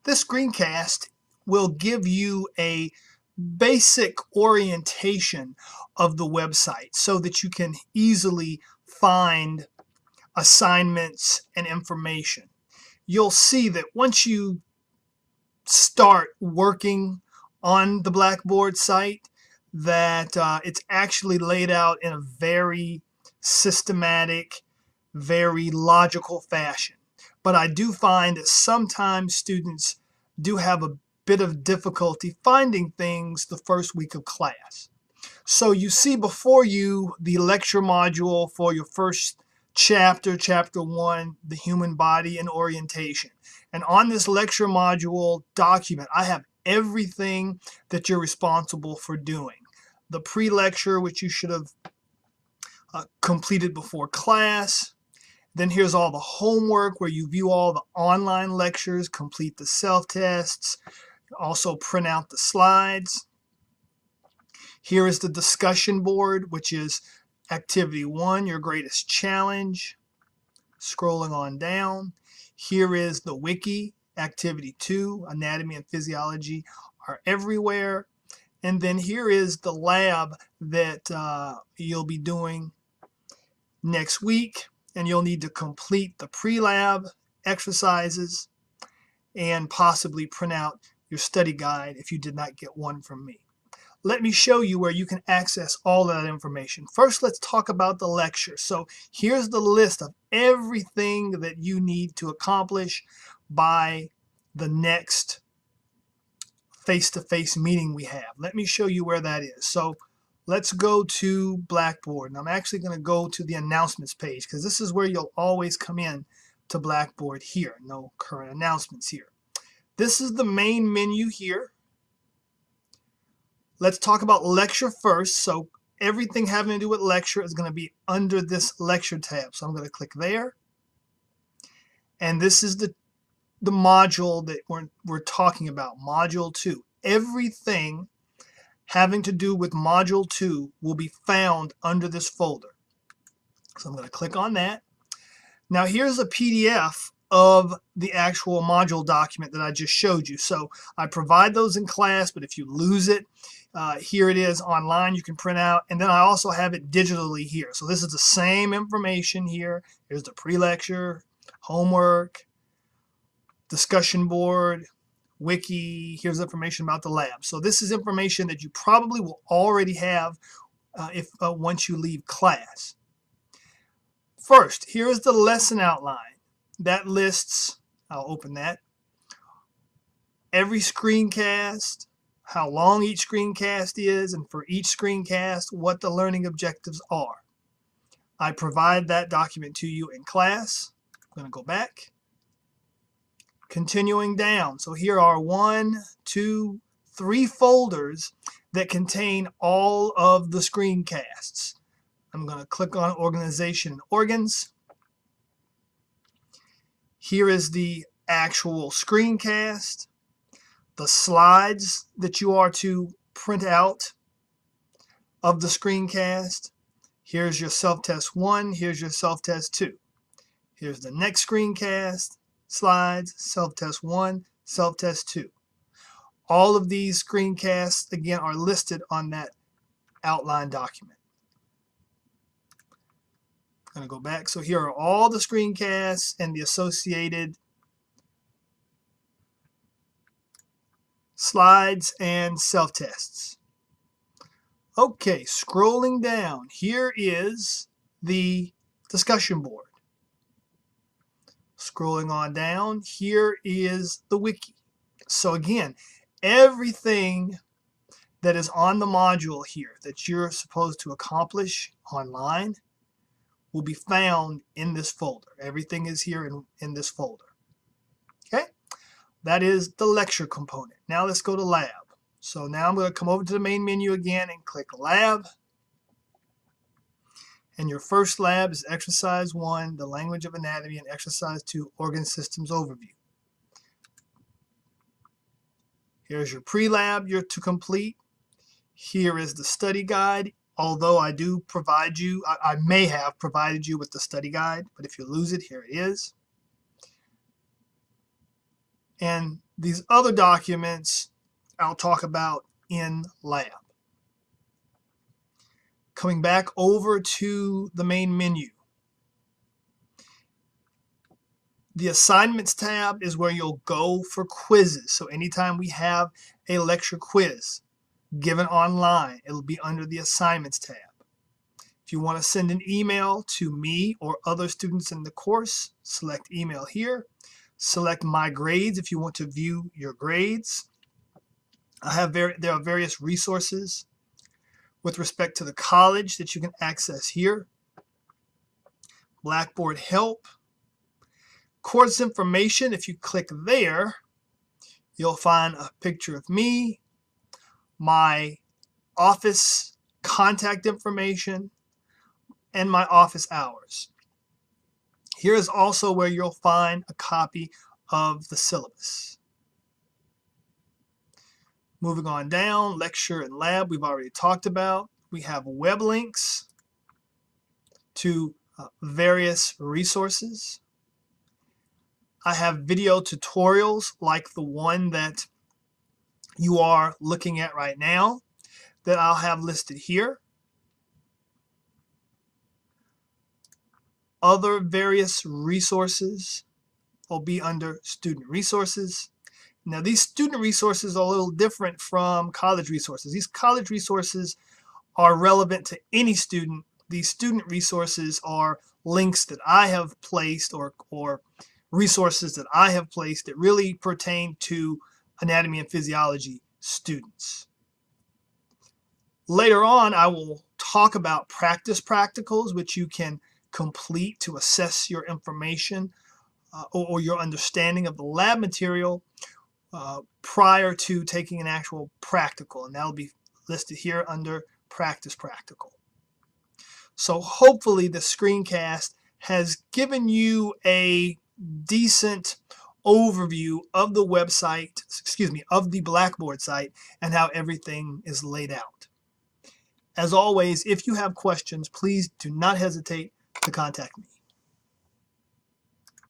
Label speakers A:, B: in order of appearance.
A: This screencast will give you a basic orientation of the website so that you can easily find assignments and information. You'll see that once you start working on the Blackboard site, that it's actually laid out in a very systematic, very logical fashion. But I do find that sometimes students do have a bit of difficulty finding things the first week of class. So you see before you the lecture module for your first chapter, chapter 1, the human body and orientation. And on this lecture module document, I have everything that you're responsible for doing. The pre-lecture, which you should have completed before class. Then here's all the homework where you view all the online lectures, complete the self-tests, also print out the slides. Here is the discussion board, which is activity 1, your greatest challenge. Scrolling on down. Here is the wiki, activity 2, anatomy and physiology are everywhere. And then here is the lab that you'll be doing next week. And you'll need to complete the pre-lab exercises and possibly print out your study guide if you did not get one from me. Let me show you where you can access all of that information. First, let's talk about the lecture. So here's the list of everything that you need to accomplish by the next face-to-face meeting we have. Let me show you where that is. So let's go to Blackboard. And I'm actually going to go to the announcements page because this is where you'll always come in to Blackboard here. No current announcements here. This is the main menu here. Let's talk about lecture first. So everything having to do with lecture is going to be under this lecture tab. So I'm going to click there. And this is the module that we're talking about, Module 2. Everything having to do with Module 2 will be found under this folder. So I'm going to click on that. Now here's a PDF of the actual module document that I just showed you. So I provide those in class, but if you lose it, here it is online, you can print out. And then I also have it digitally here. So this is the same information here. Here's the pre-lecture, homework, discussion board, wiki. Here's information about the lab. So this is information that you probably will already have once you leave class. First, here is the lesson outline. That lists, I'll open that, every screencast, how long each screencast is, and for each screencast, what the learning objectives are. I provide that document to you in class. I'm going to go back. Continuing down. So here are 1, 2, 3 folders that contain all of the screencasts. I'm going to click on Organization and Organs. Here is the actual screencast, the slides that you are to print out of the screencast. Here's your self-test 1, here's your self-test 2. Here's the next screencast, slides, self-test 1, self-test 2. All of these screencasts, again, are listed on that outline document. I'm going to go back. So here are all the screencasts and the associated slides and self-tests. Okay, scrolling down, here is the discussion board. Scrolling on down, here is the wiki. So again, everything that is on the module here that you're supposed to accomplish online will be found in this folder. Everything is here in this folder. Okay, that is the lecture component. Now let's go to lab. So now I'm going to come over to the main menu again and click lab. And your first lab is exercise 1, the language of anatomy, and exercise 2, organ systems overview. Here's your pre-lab you're to complete. Here is the study guide. Although I do provide you, I may have provided you with the study guide, but if you lose it, here it is. And these other documents I'll talk about in lab. Coming back over to the main menu. The assignments tab is where you'll go for quizzes. So anytime we have a lecture quiz given online, it'll be under the assignments tab. If you want to send an email to me or other students in the course, select email here. Select my grades if you want to view your grades. There are various resources with respect to the college that you can access here. Blackboard help. Course information, if you click there, you'll find a picture of me, my office contact information, and my office hours. Here is also where you'll find a copy of the syllabus. Moving on down, lecture and lab we've already talked about. We have web links to various resources. I have video tutorials like the one that you are looking at right now that I'll have listed here. Other various resources will be under student resources. Now these student resources are a little different from college resources. These college resources are relevant to any student. These student resources are links that I have placed or resources that I have placed that really pertain to anatomy and physiology students. Later on, I will talk about practice practicals, which you can complete to assess your information or your understanding of the lab material prior to taking an actual practical, and that'll be listed here under practice practical. So hopefully the screencast has given you a decent overview of the website, of the Blackboard site and how everything is laid out. As always, if you have questions, please do not hesitate to contact me.